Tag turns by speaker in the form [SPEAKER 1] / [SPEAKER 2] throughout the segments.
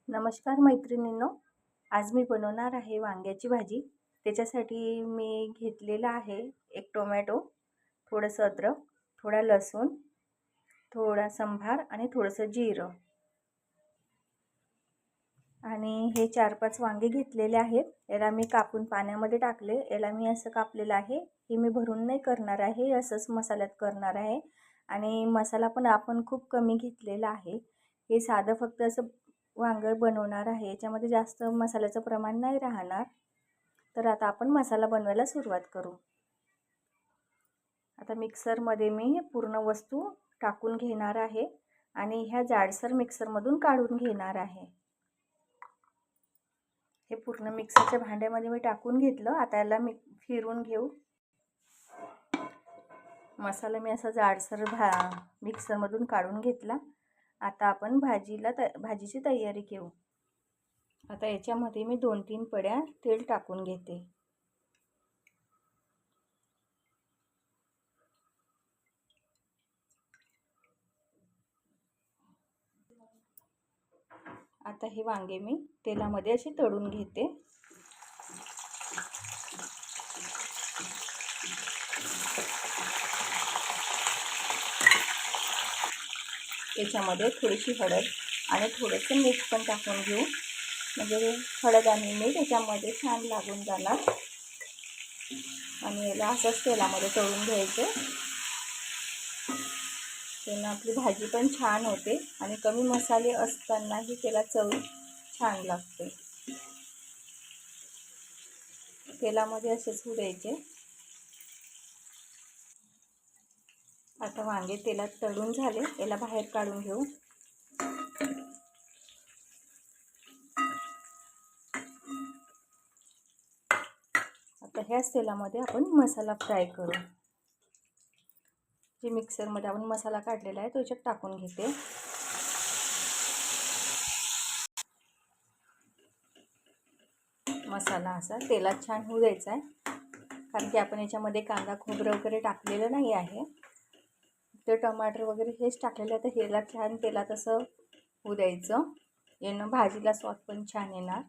[SPEAKER 1] नमस्कार मैत्रिणींनो, आज मी बनवणार आहे वांग्याची भाजी। त्याच्यासाठी मी घेतलेला आहे एक टोमॅटो, थोडंसं अद्रक, थोडा लसूण, थोडा संभार आणि थोडंसं जिरं आणि हे 4-5 वांगे घेतलेले आहेत। याला मी कापून पाण्यामध्ये टाकले। याला मी असं कापलेलं आहे। हे मी भरून नाही करणार आहे, असंच मसाल्यात करणार आहे आणि मसाला पण आपण खूप कमी घेतलेला आहे। हे साधं फक्त असं वांगं बनवणार आहे, याच्यामध्ये जास्त मसाल्याचं प्रमाण नाही राहणार। तर आता आपण मसाला बनवायला सुरुवात करू। आता मिक्सरमध्ये मी पूर्ण वस्तू टाकून घेणार आहे आणि ह्या जाडसर मिक्सरमधून काढून घेणार आहे। हे पूर्ण मिक्सरच्या भांड्यामध्ये मी टाकून घेतलं। आता याला मी फिरून घेऊ। मसाला मी असा जाडसर मिक्सरमधून काढून घेतला। आता आपण भाजीची तयारी घेऊ। आता याच्यामध्ये मी 2-3 पड्या तेल टाकून घेते। आता हे वांगे मी तेलामध्ये असे तळून घेते। याच्यामध्ये थोडीशी हळद आणि थोडंसं मीठ पण टाकून घेऊ, म्हणजे हळद आणि मीठ याच्यामध्ये छान लागून जाणार आणि याला असंच तेलामध्ये तळून घ्यायचं। त्यानं आपली भाजी पण छान होते आणि कमी मसाले असतानाही त्याला चव छान लागते। तेलामध्ये असेच होऊ द्यायचे। आता वांगे तेलात तळून झाले, याला बाहेर काढून घेऊ। आता ह्याच तेलामध्ये आपण मसाला फ्राय करू। जे मिक्सरमध्ये आपण मसाला काढलेला आहे तो याच्यात टाकून घेते। मसाला असा तेलात छान होऊ द्यायचा आहे, कारण की आपण याच्यामध्ये कांदा खोबरं वगैरे टाकलेलं नाही आहे। ते टमाटर वगैरे हेच टाकलेलं आहे, तर ह्याला छान तेलात असं होऊ द्यायचं। यानं भाजीला स्वाद पण छान येणार।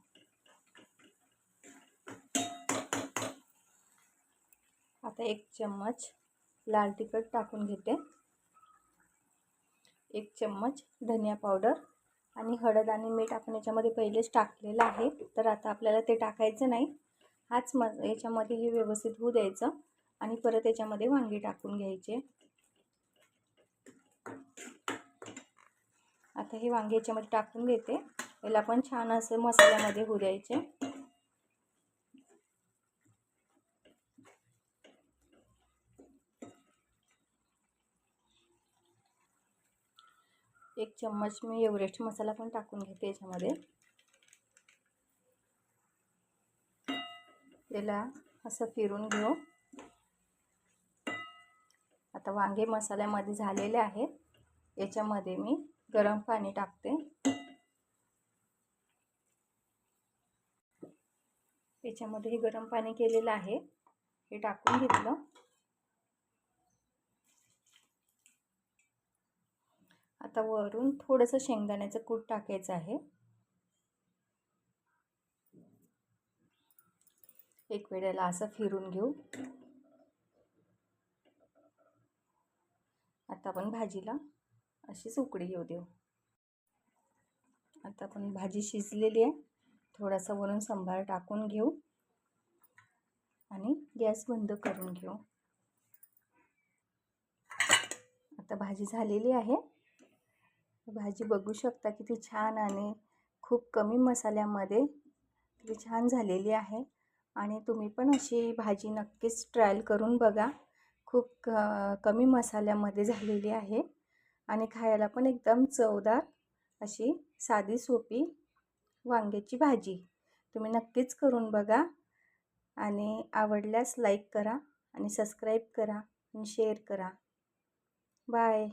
[SPEAKER 1] आता 1 चम्मच लाल तिखट टाकून घेते, 1 चम्मच धनिया पावडर आणि हळद आणि मीठ आपण याच्यामध्ये पहिलेच टाकलेलं आहे, तर आता आपल्याला ते टाकायचं नाही। याच्यामध्ये हे व्यवस्थित होऊ द्यायचं आणि परत याच्यामध्ये वांगी टाकून घ्यायचे। आता हे वांगे याच्यामध्ये टाकून घेते। याला पण छान असं मसाल्यामध्ये होऊ द्यायचे। 1 चम्मच मी एव्हरेस्ट मसाला पण टाकून घेते याच्यामध्ये। याला असं फिरून घेऊ। आता वांगे मसाल्यामध्ये झालेले आहेत, याच्यामध्ये मी गरम पाणी टाकते। याच्यामध्ये हे गरम पाणी केलेलं आहे, हे टाकून घेतलं। आता वरून थोडंसं शेंगदाण्याचं कूट टाकायचं आहे। एक वेळेला असं फिरून घेऊ। आता आपण भाजीला अशीच उकळी येऊ देऊ। आता आपण भाजी शिजलेली आहे, थोडासा वरून संभार टाकून घेऊ आणि गॅस बंद करून घेऊ। आता भाजी झालेली आहे। भाजी बघू शकता किती छान आणि खूप कमी मसाल्यामध्ये किती छान झालेली आहे आणि तुम्ही पण अशी भाजी नक्कीच ट्रायल करून बघा। खूप कमी मसाल्यामध्ये झालेली आहे आणि खायला पण एकदम चवदार अशी साधी सोपी वांग्याची भाजी। तुम्ही नक्कीच करून बघा आणि आवडल्यास लाईक करा आणि सबस्क्राईब करा आणि शेअर करा। बाय।